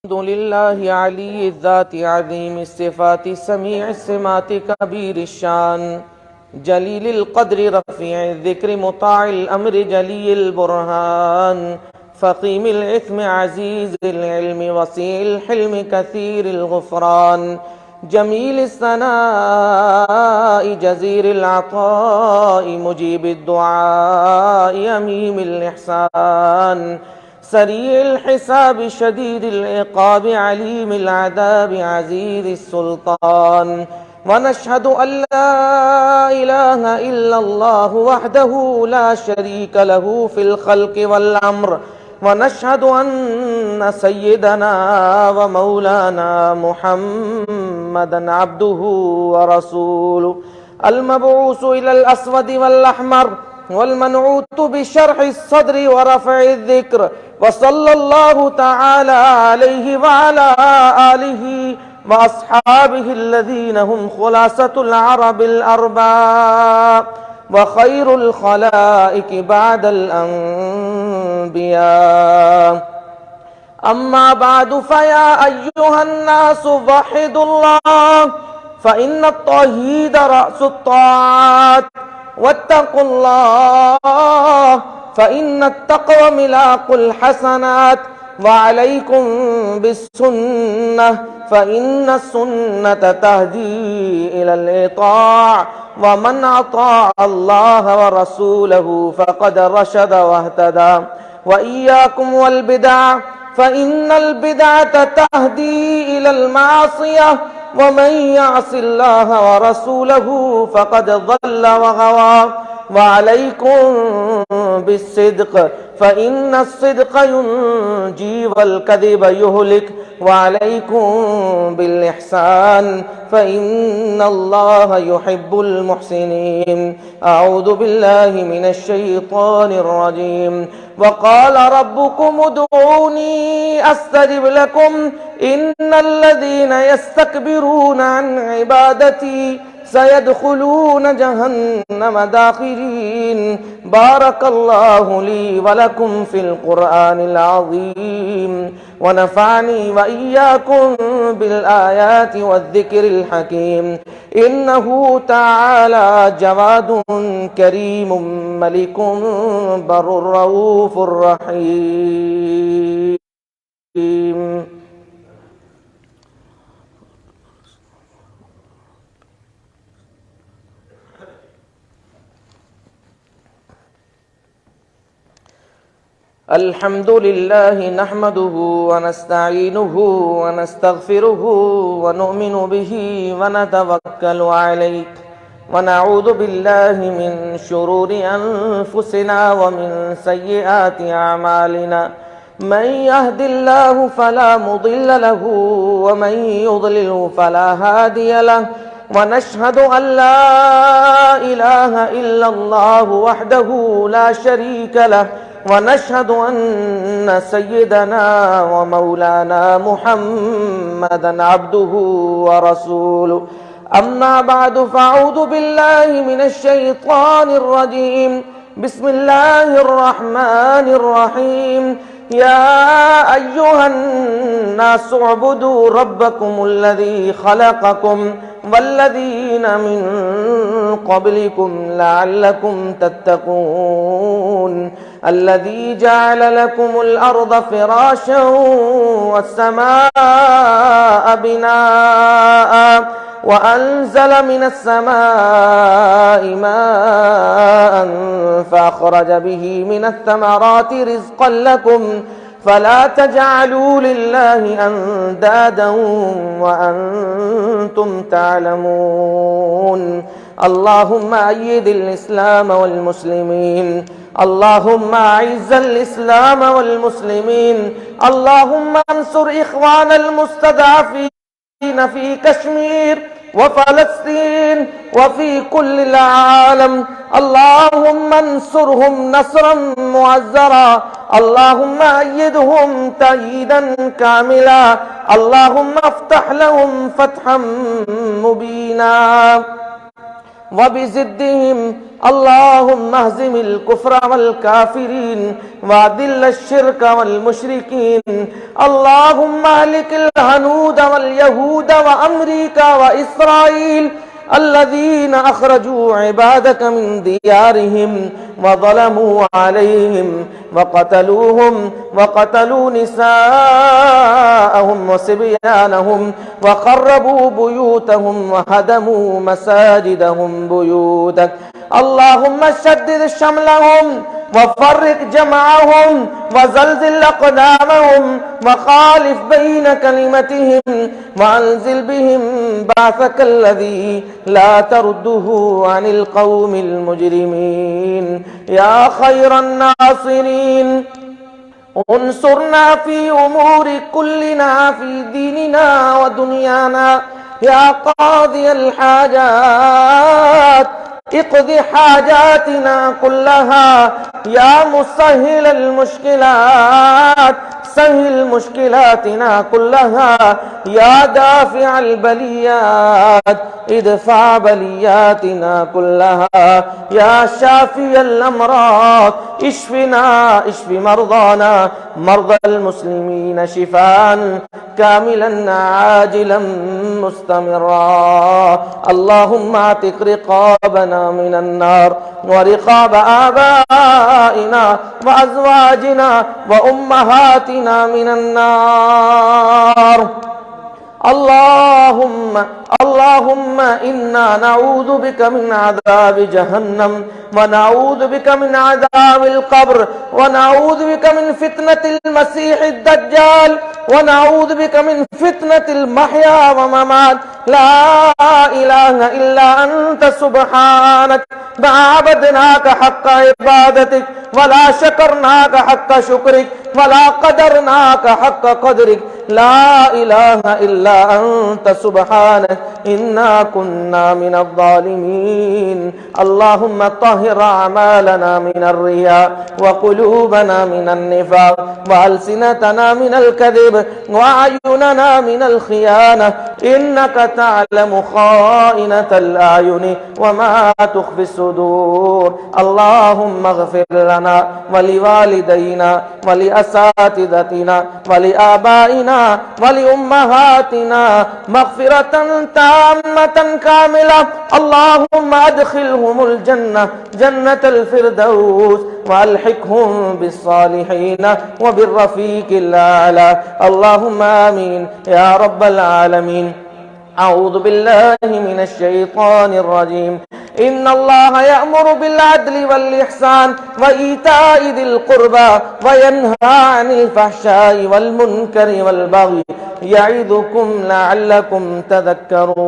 الحمد لله علي الذات عظيم الصفات سميع السمات كبير الشان جليل القدر رفيع الذكر مطاع الأمر جلي البرهان فقيم الإثم عزيز العلم وسيع الحلم كثير الغفران جميل الثناء جزير العطاء مجيب الدعاء أميم الإحسان سريع الحساب شديد العقاب عليم العذاب عزيز السلطان ونشهد أن لا إله إلا الله وحده لا شريك له في الخلق والأمر ونشهد أن سيدنا ومولانا محمدا عبده ورسوله المبعوث إلى الأسود والأحمر والمنعوت بشرح الصدر ورفع الذكر وصلى الله تعالى عليه وعلى آله وأصحابه الذين هم خلاصة العرب الأرباب وخير الخلائق بعد الأنبياء أما بعد فيا أيها الناس وحدوا الله فإن التوحيد رأس الطاعات واتقوا الله فإن التقوى ملاك الحسنات وعليكم بالسنة فإن السنة تهدي إلى الإطاعة ومن أطاع الله ورسوله فقد رشد واهتدى وإياكم والبدع فإن البدعة تهدي إلى المعصية ومن يعص الله ورسوله فقد ضل وغوى وعليكم بالصدق فإن الصدق ينجي والكذب يهلك وعليكم بالإحسان فإن الله يحب المحسنين أعوذ بالله من الشيطان الرجيم وقال ربكم ادعوني أستجب لكم إن الذين يستكبرون عن عبادتي سيدخلون جهنم داخرين بارك الله لي ولكم في القرآن العظيم ونفعني وإياكم بالآيات والذكر الحكيم إنه تعالى جواد كريم ملك بر رؤوف رحيم. الحمد لله نحمده ونستعينه ونستغفره ونؤمن به ونتوكل عليه ونعوذ بالله من شرور أنفسنا ومن سيئات أعمالنا من يهد الله فلا مضل له ومن يضلل فلا هادي له ونشهد أن لا إله إلا الله وحده لا شريك له ونشهد أن سيدنا ومولانا محمدا عبده ورسوله أما بعد فأعوذ بالله من الشيطان الرجيم بسم الله الرحمن الرحيم يا أيها الناس اعبدوا ربكم الذي خلقكم والذين من قبلكم لعلكم تتقون الذي جعل لكم الأرض فراشا والسماء بناء وأنزل من السماء ماء فأخرج به من الثمرات رزقا لكم فلا تجعلوا لله أندادا وأنتم تعلمون اللهم أيد الإسلام والمسلمين اللهم أعز الإسلام والمسلمين اللهم انصر إخوان المستضعفين في كشمير وفلسطين وفي كل العالم اللهم انصرهم نصرا معزرا اللهم أيدهم تأييدا كاملا اللهم افتح لهم فتحا مبينا وبزدهم. اللهم اهزم الكفر والكافرين وأذل الشرك والمشركين. اللهم اهلك الهنود واليهود وأمريكا وإسرائيل الذين أخرجوا عبادك من ديارهم وظلموا عليهم وقتلوهم وقتلوا نساءهم وصبيانهم وخربوا بيوتهم وهدموا مساجدهم بيوتك. اللهم شدد شملهم وفرق جمعهم وزلزل أقدامهم وخالف بين كلمتهم وأنزل بهم بعثك الذي لا ترده عن القوم المجرمين يا خير الناصرين. انصرنا في أمور كلنا في ديننا ودنيانا يا قاضي الحاجات. اقض حاجاتنا كلها يا مسهل المشكلات. سهل مشكلاتنا كلها يا دافع البليات. ادفع بلياتنا كلها يا شافي الأمراض. اشفنا اشف مرضانا مرضى المسلمين شفاء كاملا عاجلا مستمرا. اللهم اعتق رقابنا من النار ورقاب آبائنا وأزواجنا وأمهاتنا من النار. اللهم إنا نعوذ بك من عذاب جهنم ونعوذ بك من عذاب القبر ونعوذ بك من فتنة المسيح الدجال ونعوذ بك من فتنة المحيا وممات. لا إله إلا أنت سبحانك ما عبدناك حق عبادتك ولا شكرناك حق شكرك ولا قدرناك حق قدرك. لا إله إلا أنت سبحانك إنا كنا من الظالمين. اللهم طهر أعمالنا من الرياء وقلوبنا من النفاق وألسنتنا من الكذب وأعيننا من الخيانة. إنك تعلم خائنة الأعين وما تخفي الصدور. اللهم اغفر لنا ولوالدينا ولأساتذتنا ولآبائنا ولأمهاتنا مغفرة تامة كاملة. اللهم أدخلهم الجنة جنة الفردوس وألحقهم بالصالحين وبالرفيق الأعلى. اللهم آمين يا رب العالمين. أعوذ بالله من الشيطان الرجيم. إن الله يأمر بالعدل والإحسان وإيتاء ذي القربى وينهى عن الفحشاء والمنكر والبغي يعظكم لعلكم تذكرون.